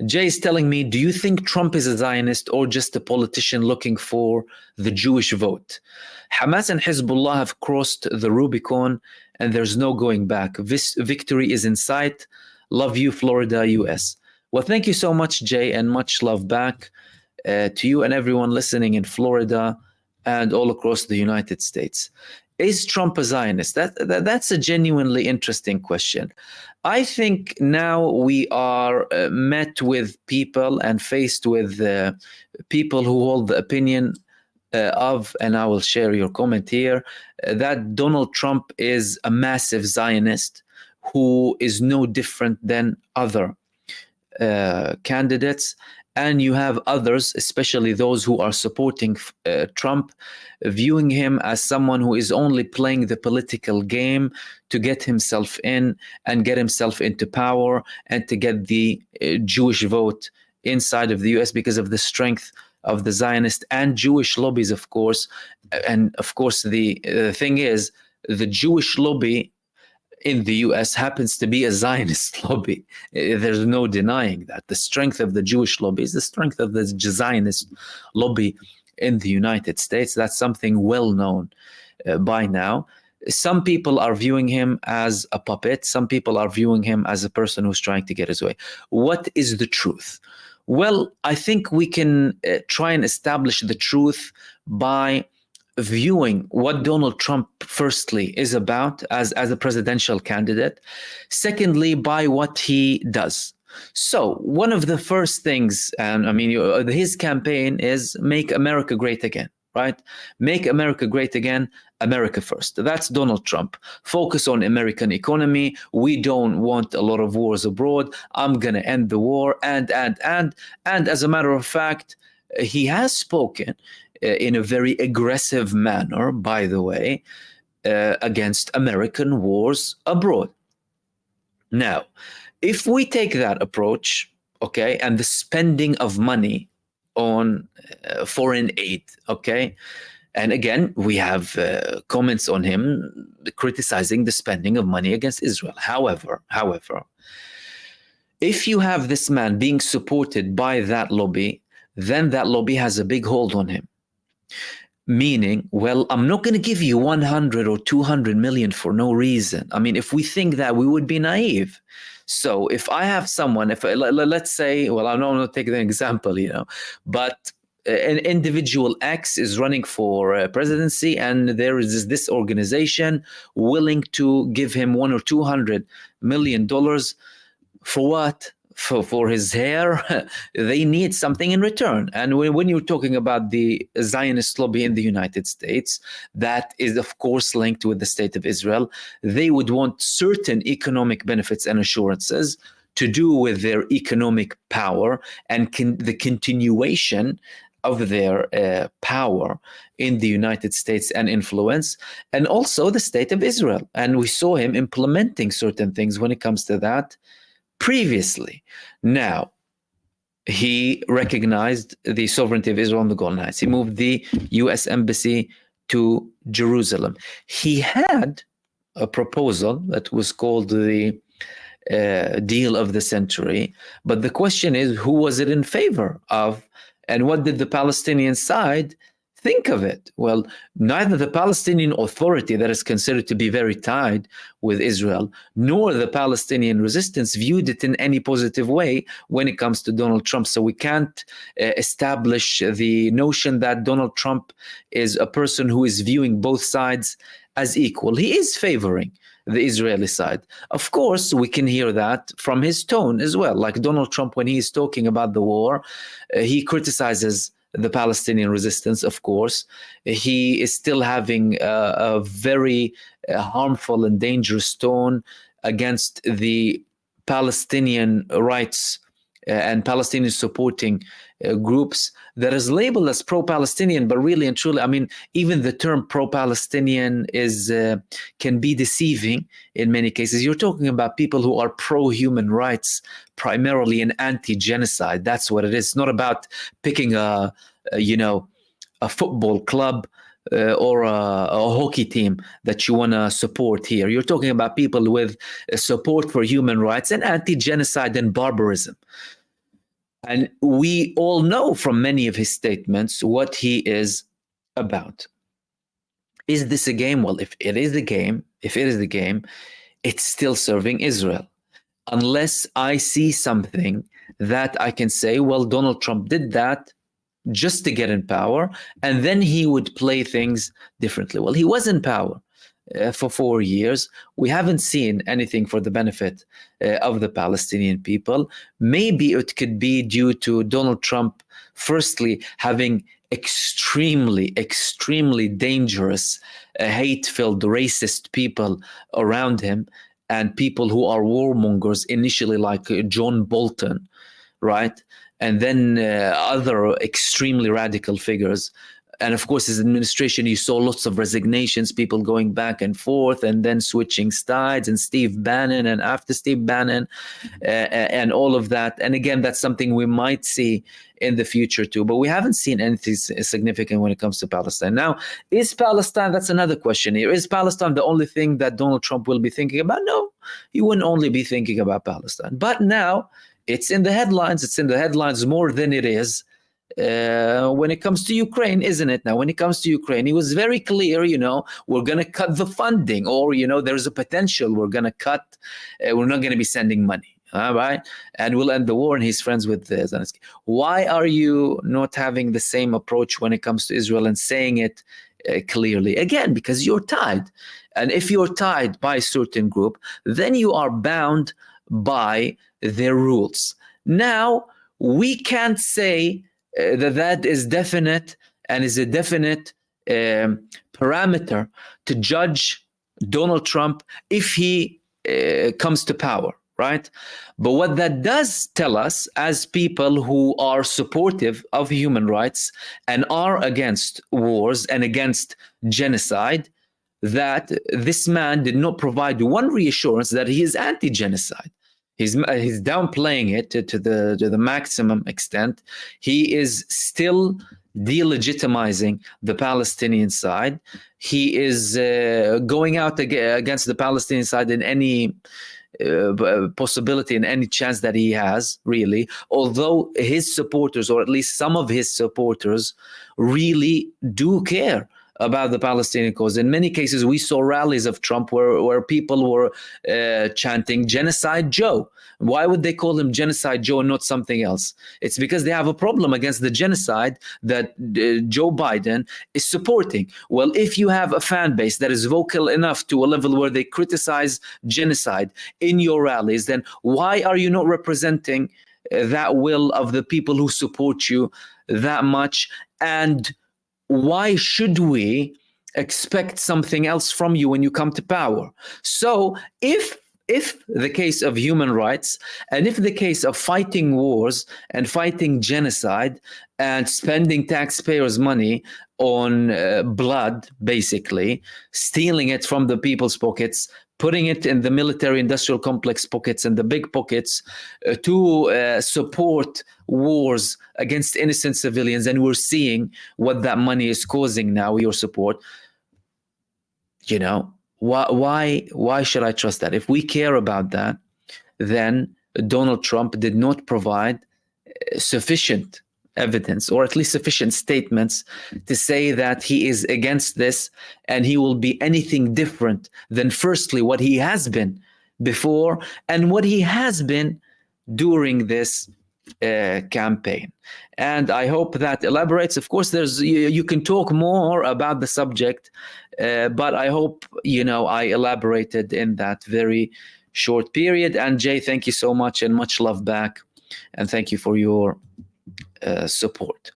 Jay is telling me, do you think Trump is a Zionist or just a politician looking for the Jewish vote? Hamas and Hezbollah have crossed the Rubicon and there's no going back. Victory is in sight. Love you, Florida, US. Well, thank you so much, Jay, and much love back to you and everyone listening in Florida and all across the United States. Is Trump a Zionist? That's a genuinely interesting question. I think now we are met with people and faced with people who hold the opinion of, and I will share your comment here, that Donald Trump is a massive Zionist who is no different than other candidates. And you have others, especially those who are supporting Trump, viewing him as someone who is only playing the political game to get himself in and get himself into power and to get the Jewish vote inside of the US because of the strength of the Zionist and Jewish lobbies, of course. And of course, the thing is, the Jewish lobby in the US happens to be a Zionist lobby. There's no denying that. The strength of the Jewish lobby is the strength of the Zionist lobby in the United States. That's something well known by now. Some people are viewing him as a puppet. Some people are viewing him as a person who's trying to get his way. What is the truth? Well, I think we can try and establish the truth by viewing what Donald Trump firstly is about as a presidential candidate, secondly by what he does. So one of the first things, and I mean, his campaign is Make America Great Again, right? Make America Great Again, America first. That's Donald Trump. Focus on American economy. We don't want a lot of wars abroad. I'm going to end the war. And as a matter of fact, he has spoken in a very aggressive manner, by the way, against American wars abroad. Now, if we take that approach, okay, and the spending of money on foreign aid, okay, and again, we have comments on him criticizing the spending of money against Israel. However, if you have this man being supported by that lobby, then that lobby has a big hold on him. Meaning, well, I'm not going to give you 100 or 200 million for no reason. I mean, if we think that, we would be naive. So if I have someone, let's say, well, I'm not taking an example, but an individual X is running for presidency, and there is this organization willing to give him $100 or $200 million for what? For his hair. They need something in return. And when you're talking about the Zionist lobby in the United States, that is of course linked with the state of Israel. They would want certain economic benefits and assurances to do with their economic power and the continuation of their power in the United States and influence, and also the state of Israel. And we saw him implementing certain things when it comes to that previously. Now, he recognized the sovereignty of Israel on the Golan Heights. He moved the U.S. Embassy to Jerusalem. He had a proposal that was called the deal of the century. But the question is, who was it in favor of? And what did the Palestinian side think of it? Well, neither the Palestinian Authority, that is considered to be very tied with Israel, nor the Palestinian resistance viewed it in any positive way when it comes to Donald Trump. So we can't establish the notion that Donald Trump is a person who is viewing both sides as equal. He is favoring the Israeli side. Of course, we can hear that from his tone as well. Like Donald Trump, when he is talking about the war, he criticizes the Palestinian resistance, of course. He is still having a very harmful and dangerous tone against the Palestinian rights and Palestinian supporting groups that is labeled as pro-Palestinian, but really and truly, I mean, even the term pro-Palestinian is can be deceiving in many cases. You're talking about people who are pro-human rights, primarily and anti-genocide. That's what it is. It's not about picking a football club or a hockey team that you want to support here. You're talking about people with support for human rights and anti-genocide and barbarism. And we all know from many of his statements what he is about. Is this a game? Well, if it is the game, it's still serving Israel. Unless I see something that I can say, well, Donald Trump did that just to get in power, and then he would play things differently. Well, he was in power for 4 years. We haven't seen anything for the benefit of the Palestinian people. Maybe it could be due to Donald Trump, firstly, having extremely dangerous, hate-filled, racist people around him, and people who are warmongers initially, like John Bolton, right? And then other extremely radical figures. And of course, his administration, you saw lots of resignations, people going back and forth, and then switching sides, and Steve Bannon, and after Steve Bannon, and all of that. And again, that's something we might see in the future too, but we haven't seen anything significant when it comes to Palestine. Now, is Palestine, that's another question here, is Palestine the only thing that Donald Trump will be thinking about? No, he wouldn't only be thinking about Palestine. But now, it's in the headlines. It's in the headlines more than it is when it comes to Ukraine, isn't it? Now, when it comes to Ukraine, he was very clear, we're going to cut the funding, or, there's a potential we're going to cut, we're not going to be sending money. All right. And we'll end the war. And he's friends with Zelensky. Why are you not having the same approach when it comes to Israel and saying it clearly? Again, because you're tied. And if you're tied by a certain group, then you are bound by their rules. Now, we can't say that is definite and is a definite parameter to judge Donald Trump if he comes to power, right? But what that does tell us, as people who are supportive of human rights and are against wars and against genocide, that this man did not provide one reassurance that he is anti-genocide. He's downplaying it to the maximum extent. He is still delegitimizing the Palestinian side. He is going out against the Palestinian side in any possibility, in any chance that he has, really. Although his supporters, or at least some of his supporters, really do care about the Palestinian cause. In many cases, we saw rallies of Trump where people were chanting Genocide Joe. Why would they call him Genocide Joe and not something else? It's because they have a problem against the genocide that Joe Biden is supporting. Well, if you have a fan base that is vocal enough to a level where they criticize genocide in your rallies, then why are you not representing that will of the people who support you that much? And why should we expect something else from you when you come to power? So if the case of human rights, and if the case of fighting wars and fighting genocide and spending taxpayers' money on blood, basically, stealing it from the people's pockets, putting it in the military-industrial complex pockets and the big pockets to support wars against innocent civilians, and we're seeing what that money is causing now, your support, why should I trust that? If we care about that, then Donald Trump did not provide sufficient evidence, or at least sufficient statements, to say that he is against this and he will be anything different than, firstly, what he has been before and what he has been during this campaign. And I hope that elaborates. Of course, you can talk more about the subject, but I hope I elaborated in that very short period. And Jay, thank you so much, and much love back, and thank you for your support.